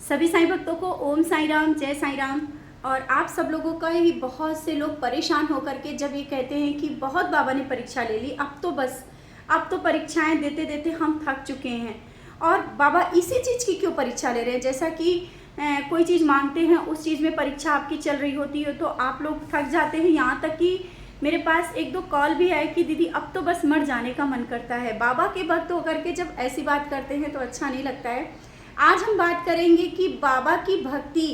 सभी साईं भक्तों को ओम साईं राम, जय साईं राम। और आप सब लोगों का ही बहुत से लोग परेशान होकर के जब ये कहते हैं कि बहुत बाबा ने परीक्षा ले ली, अब तो बस, अब तो परीक्षाएं देते देते हम थक चुके हैं। और बाबा इसी चीज़ की क्यों परीक्षा ले रहे हैं? जैसा कि कोई चीज़ मांगते हैं, उस चीज़ में परीक्षा आपकी चल रही होती है तो आप लोग थक जाते हैं। यहाँ तक कि मेरे पास एक दो कॉल भी आए कि दीदी अब तो बस मर जाने का मन करता है। बाबा के भक्त होकर के जब ऐसी बात करते हैं तो अच्छा नहीं लगता है। आज हम बात करेंगे कि बाबा की भक्ति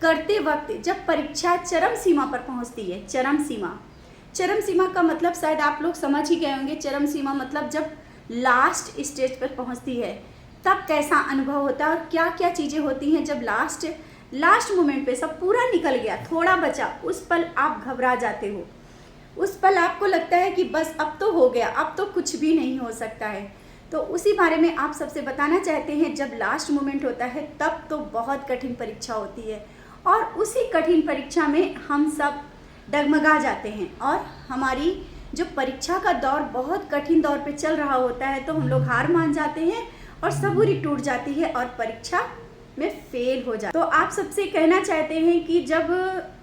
करते वक्त जब परीक्षा चरम सीमा पर पहुंचती है। चरम सीमा का मतलब शायद आप लोग समझ ही गए होंगे। चरम सीमा मतलब जब लास्ट स्टेज पर पहुंचती है तब कैसा अनुभव होता है और क्या क्या चीज़ें होती हैं। जब लास्ट मोमेंट पे सब पूरा निकल गया, थोड़ा बचा, उस पल आप घबरा जाते हो। उस पल आपको लगता है कि बस अब तो हो गया, अब तो कुछ भी नहीं हो सकता है। तो उसी बारे में आप सबसे बताना चाहते हैं। जब लास्ट मोमेंट होता है तब तो बहुत कठिन परीक्षा होती है और उसी कठिन परीक्षा में हम सब डगमगा जाते हैं और हमारी जो परीक्षा का दौर बहुत कठिन दौर पे चल रहा होता है तो हम लोग हार मान जाते हैं और सबूरी टूट जाती है और परीक्षा में फेल हो जाते। तो आप सबसे कहना चाहते हैं कि जब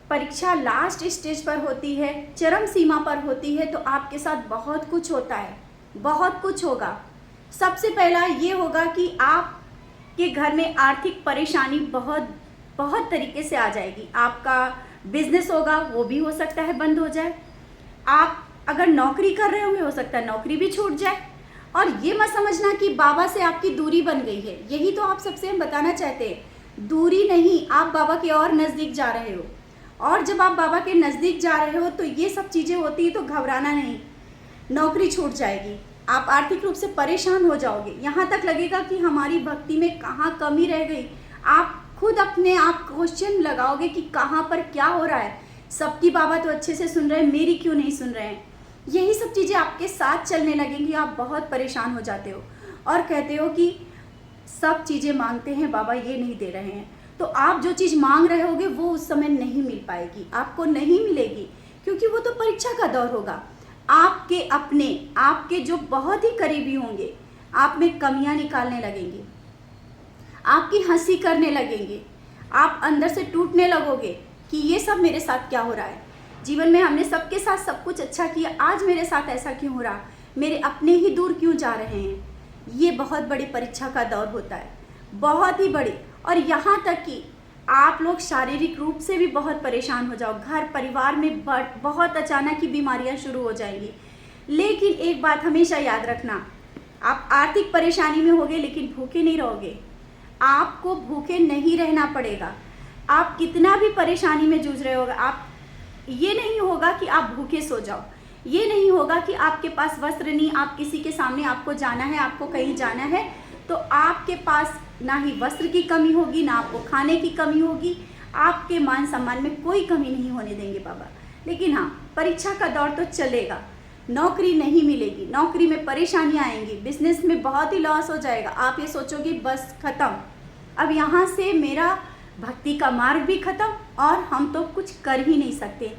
परीक्षा लास्ट स्टेज पर होती है, चरम सीमा पर होती है, तो आपके साथ बहुत कुछ होता है, बहुत कुछ होगा। सबसे पहला ये होगा कि आपके घर में आर्थिक परेशानी बहुत तरीके से आ जाएगी। आपका बिजनेस होगा वो भी हो सकता है बंद हो जाए। आप अगर नौकरी कर रहे होंगे हो सकता है नौकरी भी छूट जाए। और ये मत समझना कि बाबा से आपकी दूरी बन गई है। यही तो आप सबसे हम बताना चाहते हैं। दूरी नहीं, आप बाबा के और नज़दीक जा रहे हो। और जब आप बाबा के नज़दीक जा रहे हो तो ये सब चीज़ें होती है तो घबराना नहीं। नौकरी छूट जाएगी, आप आर्थिक रूप से परेशान हो जाओगे, यहाँ तक लगेगा कि हमारी भक्ति में कहाँ कमी रह गई। आप खुद अपने आप क्वेश्चन लगाओगे कि कहाँ पर क्या हो रहा है। सबकी बाबा तो अच्छे से सुन रहे हैं, मेरी क्यों नहीं सुन रहे हैं। यही सब चीज़ें आपके साथ चलने लगेंगी। आप बहुत परेशान हो जाते हो और कहते हो कि सब चीज़ें मांगते हैं बाबा, ये नहीं दे रहे हैं। तो आप जो चीज़ मांग रहे होगे वो उस समय नहीं मिल पाएगी, आपको नहीं मिलेगी, क्योंकि वो तो परीक्षा का दौर होगा। आपके अपने, आपके जो बहुत ही करीबी होंगे, आप में कमियां निकालने लगेंगे, आपकी हंसी करने लगेंगे, आप अंदर से टूटने लगोगे कि ये सब मेरे साथ क्या हो रहा है। जीवन में हमने सबके साथ सब कुछ अच्छा किया, आज मेरे साथ ऐसा क्यों हो रहा, मेरे अपने ही दूर क्यों जा रहे हैं। ये बहुत बड़ी परीक्षा का दौर होता है, बहुत ही बड़ी। और यहाँ तक कि आप लोग शारीरिक रूप से भी बहुत परेशान हो जाओ। घर परिवार में बहुत अचानक ही बीमारियां शुरू हो जाएंगी। लेकिन एक बात हमेशा याद रखना, आप आर्थिक परेशानी में होगे लेकिन भूखे नहीं रहोगे। आपको भूखे नहीं रहना पड़ेगा। आप कितना भी परेशानी में जूझ रहे होगा, आप ये नहीं होगा कि आप भूखे सो जाओ, ये नहीं होगा कि आपके पास वस्त्र नहीं, आप किसी के सामने आपको जाना है, आपको कहीं जाना है तो आपके पास ना ही वस्त्र की कमी होगी, ना आपको खाने की कमी होगी। आपके मान सम्मान में कोई कमी नहीं होने देंगे बाबा। लेकिन हाँ, परीक्षा का दौर तो चलेगा, नौकरी नहीं मिलेगी, नौकरी में परेशानियाँ आएंगी, बिजनेस में बहुत ही लॉस हो जाएगा। आप ये सोचोगे बस खत्म, अब यहाँ से मेरा भक्ति का मार्ग भी खत्म और हम तो कुछ कर ही नहीं सकते।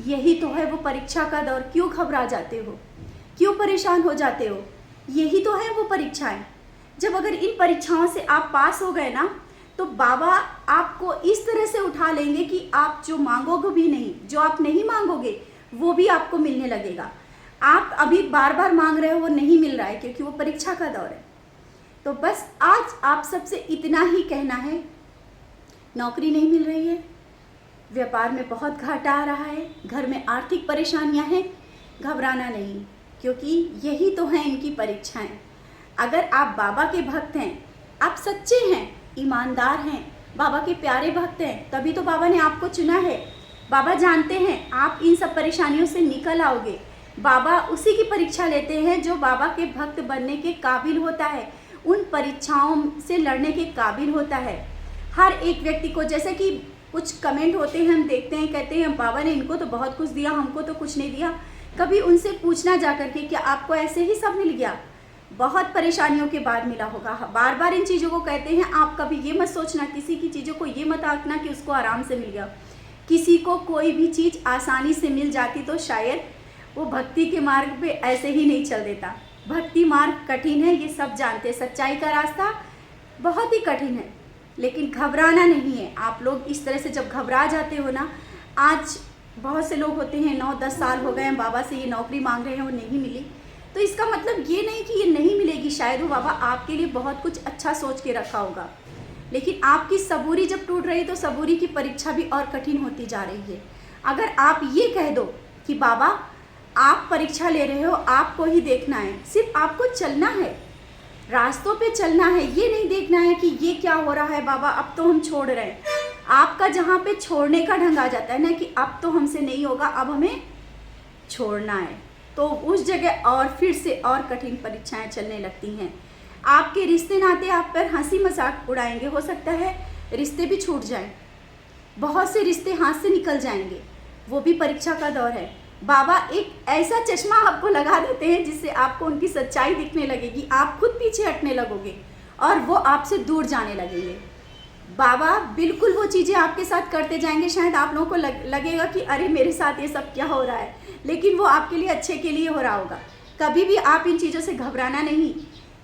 यही तो है वो परीक्षा का दौर। क्यों घबरा जाते हो, क्यों परेशान हो जाते हो? यही तो है वो परीक्षाएं। जब अगर इन परीक्षाओं से आप पास हो गए ना तो बाबा आपको इस तरह से उठा लेंगे कि आप जो मांगोगे भी नहीं, जो आप नहीं मांगोगे वो भी आपको मिलने लगेगा। आप अभी बार बार मांग रहे हो वो नहीं मिल रहा है क्योंकि वो परीक्षा का दौर है। तो बस आज आप सबसे इतना ही कहना है, नौकरी नहीं मिल रही है, व्यापार में बहुत घाटा आ रहा है, घर में आर्थिक परेशानियां हैं, घबराना नहीं, क्योंकि यही तो हैं इनकी परीक्षाएं। अगर आप बाबा के भक्त हैं, आप सच्चे हैं, ईमानदार हैं, बाबा के प्यारे भक्त हैं, तभी तो बाबा ने आपको चुना है। बाबा जानते हैं आप इन सब परेशानियों से निकल आओगे। बाबा उसी की परीक्षा लेते हैं जो बाबा के भक्त बनने के काबिल होता है, उन परीक्षाओं से लड़ने के काबिल होता है। हर एक व्यक्ति को, जैसे कि कुछ कमेंट होते हैं हम देखते हैं, कहते हैं बाबा ने इनको तो बहुत कुछ दिया, हमको तो कुछ नहीं दिया। कभी उनसे पूछना जा कर के, क्या आपको ऐसे ही सब मिल गया? बहुत परेशानियों के बाद मिला होगा। बार बार इन चीज़ों को कहते हैं। आप कभी ये मत सोचना, किसी की चीज़ों को ये मत आंकना कि उसको आराम से मिल गया। किसी को कोई भी चीज़ आसानी से मिल जाती तो शायद वो भक्ति के मार्ग पे ऐसे ही नहीं चल देता। भक्ति मार्ग कठिन है, ये सब जानते हैं। सच्चाई का रास्ता बहुत ही कठिन है, लेकिन घबराना नहीं है। आप लोग इस तरह से जब घबरा जाते हो ना, आज बहुत से लोग होते हैं 9-10 साल हो गए हैं बाबा से ये नौकरी मांग रहे हैं और नहीं मिली, तो इसका मतलब ये नहीं कि ये नहीं मिलेगी। शायद वो बाबा आपके लिए बहुत कुछ अच्छा सोच के रखा होगा, लेकिन आपकी सबूरी जब टूट रही तो सबूरी की परीक्षा भी और कठिन होती जा रही है। अगर आप ये कह दो कि बाबा आप परीक्षा ले रहे हो, आपको ही देखना है, सिर्फ आपको चलना है, रास्तों पे चलना है, ये नहीं देखना है कि ये क्या हो रहा है बाबा अब तो हम छोड़ रहे हैं। आपका जहाँ पे छोड़ने का ढंग आ जाता है ना कि अब तो हमसे नहीं होगा, अब हमें छोड़ना है, तो उस जगह और फिर से और कठिन परीक्षाएं चलने लगती हैं। आपके रिश्ते नाते आप पर हंसी मजाक उड़ाएंगे, हो सकता है रिश्ते भी छूट जाएं, बहुत से रिश्ते हाथ से निकल जाएंगे, वो भी परीक्षा का दौर है। बाबा एक ऐसा चश्मा आपको लगा देते हैं जिससे आपको उनकी सच्चाई दिखने लगेगी, आप खुद पीछे हटने लगोगे और वो आपसे दूर जाने लगेंगे। बाबा बिल्कुल वो चीज़ें आपके साथ करते जाएंगे, शायद आप लोगों को लगेगा कि अरे मेरे साथ ये सब क्या हो रहा है, लेकिन वो आपके लिए अच्छे के लिए हो रहा होगा। कभी भी आप इन चीज़ों से घबराना नहीं,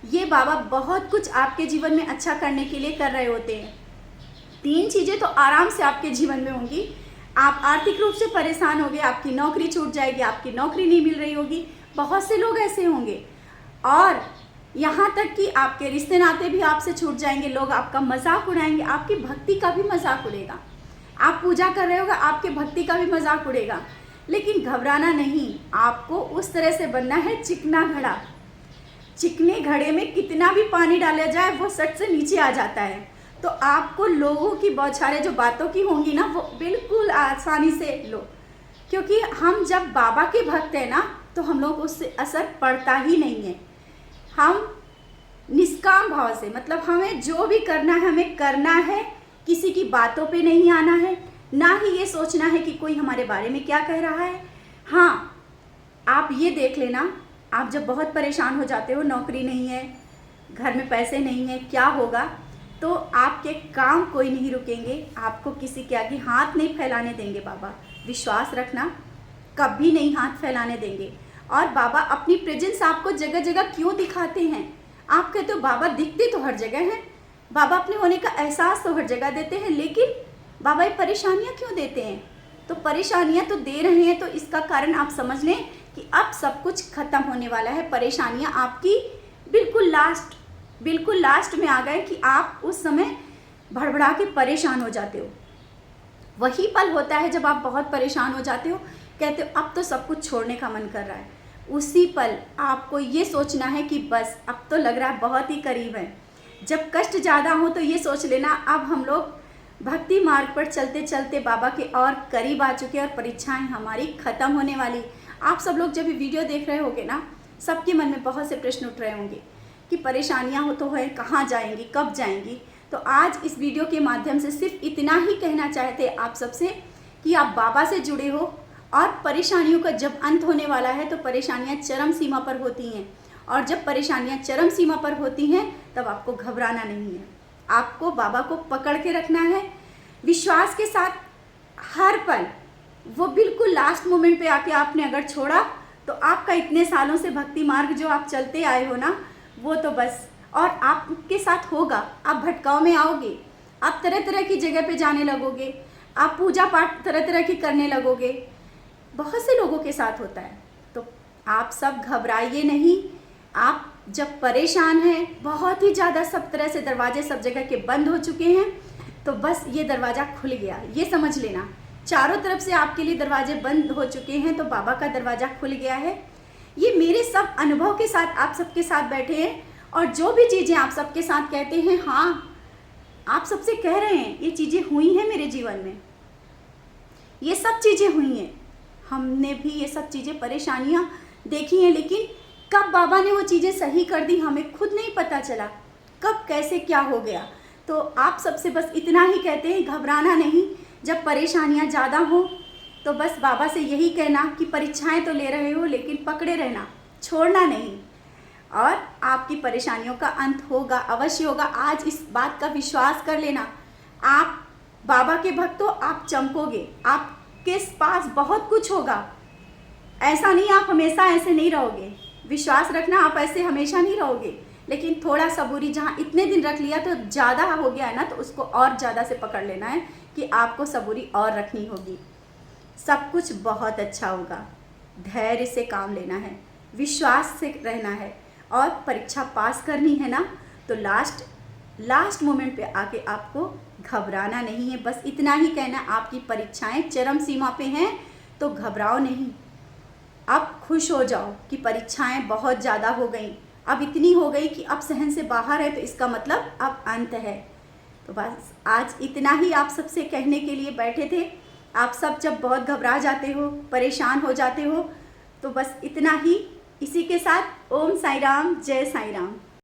ये बाबा बहुत कुछ आपके जीवन में अच्छा करने के लिए कर रहे होते हैं। 3 चीज़ें तो आराम से आपके जीवन में होंगी। आप आर्थिक रूप से परेशान होंगे, आपकी नौकरी छूट जाएगी, आपकी नौकरी नहीं मिल रही होगी, बहुत से लोग ऐसे होंगे, और यहाँ तक कि आपके रिश्ते नाते भी आपसे छूट जाएंगे, लोग आपका मजाक उड़ाएंगे, आपकी भक्ति का भी मजाक उड़ेगा। आप पूजा कर रहे होगा, आपके भक्ति का भी मजाक उड़ेगा, लेकिन घबराना नहीं। आपको उस तरह से बनना है चिकना घड़ा। चिकने घड़े में कितना भी पानी डाला जाए वो सट से नीचे आ जाता है। तो आपको लोगों की बौछारें जो बातों की होंगी ना, वो बिल्कुल आसानी से लो, क्योंकि हम जब बाबा के भक्त हैं ना तो हम लोग उससे असर पड़ता ही नहीं है। हम निष्काम भाव से, मतलब हमें जो भी करना है हमें करना है, किसी की बातों पे नहीं आना है, ना ही ये सोचना है कि कोई हमारे बारे में क्या कह रहा है। हाँ, आप ये देख लेना, आप जब बहुत परेशान हो जाते हो, नौकरी नहीं है, घर में पैसे नहीं है, क्या होगा, तो आपके काम कोई नहीं रुकेंगे, आपको किसी के आगे हाथ नहीं फैलाने देंगे बाबा। विश्वास रखना, कभी नहीं हाथ फैलाने देंगे। और बाबा अपनी प्रेजेंस आपको जगह जगह क्यों दिखाते हैं? आप कहते हो बाबा दिखते तो हर जगह हैं, बाबा अपने होने का एहसास तो हर जगह देते हैं, लेकिन बाबा ये परेशानियाँ क्यों देते हैं? तो परेशानियाँ तो दे रहे हैं, तो इसका कारण आप समझ लें कि अब सब कुछ ख़त्म होने वाला है। परेशानियाँ आपकी बिल्कुल लास्ट में आ गए कि आप उस समय भड़बड़ा के परेशान हो जाते हो। वही पल होता है जब आप बहुत परेशान हो जाते हो, कहते हो अब तो सब कुछ छोड़ने का मन कर रहा है। उसी पल आपको ये सोचना है कि बस अब तो लग रहा है बहुत ही करीब है। जब कष्ट ज़्यादा हो तो ये सोच लेना अब हम लोग भक्ति मार्ग पर चलते चलते बाबा के और करीब आ चुके और परीक्षाएं हमारी ख़त्म होने वाली। आप सब लोग जब ये वीडियो देख रहे होगे ना, सबके मन में बहुत से प्रश्न उठ रहे होंगे कि परेशानियां हो तो है, कहाँ जाएंगी, कब जाएंगी। तो आज इस वीडियो के माध्यम से सिर्फ इतना ही कहना चाहते आप सबसे कि आप बाबा से जुड़े हो, और परेशानियों का जब अंत होने वाला है तो परेशानियां चरम सीमा पर होती हैं, और जब परेशानियां चरम सीमा पर होती हैं तब आपको घबराना नहीं है, आपको बाबा को पकड़ के रखना है विश्वास के साथ हर पल। वो बिल्कुल लास्ट मोमेंट पे आके आपने अगर छोड़ा तो आपका इतने सालों से भक्ति मार्ग जो आप चलते आए हो ना, वो तो बस और आपके साथ होगा। आप भटकाव में आओगे, आप तरह तरह की जगह पे जाने लगोगे, आप पूजा पाठ तरह तरह की करने लगोगे, बहुत से लोगों के साथ होता है। तो आप सब घबराइए नहीं। आप जब परेशान हैं, बहुत ही ज़्यादा, सब तरह से दरवाजे सब जगह के बंद हो चुके हैं, तो बस ये दरवाज़ा खुल गया, ये समझ लेना। चारों तरफ से आपके लिए दरवाजे बंद हो चुके हैं, तो बाबा का दरवाज़ा खुल गया है। ये मेरे सब अनुभव के साथ आप सबके साथ बैठे हैं, और जो भी चीज़ें आप सबके साथ कहते हैं, हाँ आप सबसे कह रहे हैं ये चीज़ें हुई हैं मेरे जीवन में, ये सब चीज़ें हुई हैं, हमने भी ये सब चीज़ें परेशानियाँ देखी हैं, लेकिन कब बाबा ने वो चीज़ें सही कर दी हमें खुद नहीं पता चला, कब कैसे क्या हो गया। तो आप सबसे बस इतना ही कहते हैं, घबराना नहीं। जब परेशानियाँ ज़्यादा हो तो बस बाबा से यही कहना कि परीक्षाएं तो ले रहे हो, लेकिन पकड़े रहना, छोड़ना नहीं, और आपकी परेशानियों का अंत होगा, अवश्य होगा। आज इस बात का विश्वास कर लेना। आप बाबा के भक्त हो, आप चमकोगे, आपके पास बहुत कुछ होगा। ऐसा नहीं आप हमेशा ऐसे नहीं रहोगे, विश्वास रखना, आप ऐसे हमेशा नहीं रहोगे, लेकिन थोड़ा सबूरी, जहाँ इतने दिन रख लिया तो ज़्यादा हो गया है ना, तो उसको और ज़्यादा से पकड़ लेना है कि आपको सबूरी और रखनी होगी। सब कुछ बहुत अच्छा होगा। धैर्य से काम लेना है, विश्वास से रहना है, और परीक्षा पास करनी है ना, तो लास्ट मोमेंट पे आके आपको घबराना नहीं है। बस इतना ही कहना, आपकी परीक्षाएं चरम सीमा पे हैं तो घबराओ नहीं। अब खुश हो जाओ कि परीक्षाएं बहुत ज़्यादा हो गई, अब इतनी हो गई कि अब सहन से बाहर है, तो इसका मतलब अब अंत है। तो बस आज इतना ही आप सबसे कहने के लिए बैठे थे। आप सब जब बहुत घबरा जाते हो, परेशान हो जाते हो, तो बस इतना ही। इसी के साथ ओम साई राम, जय साई राम।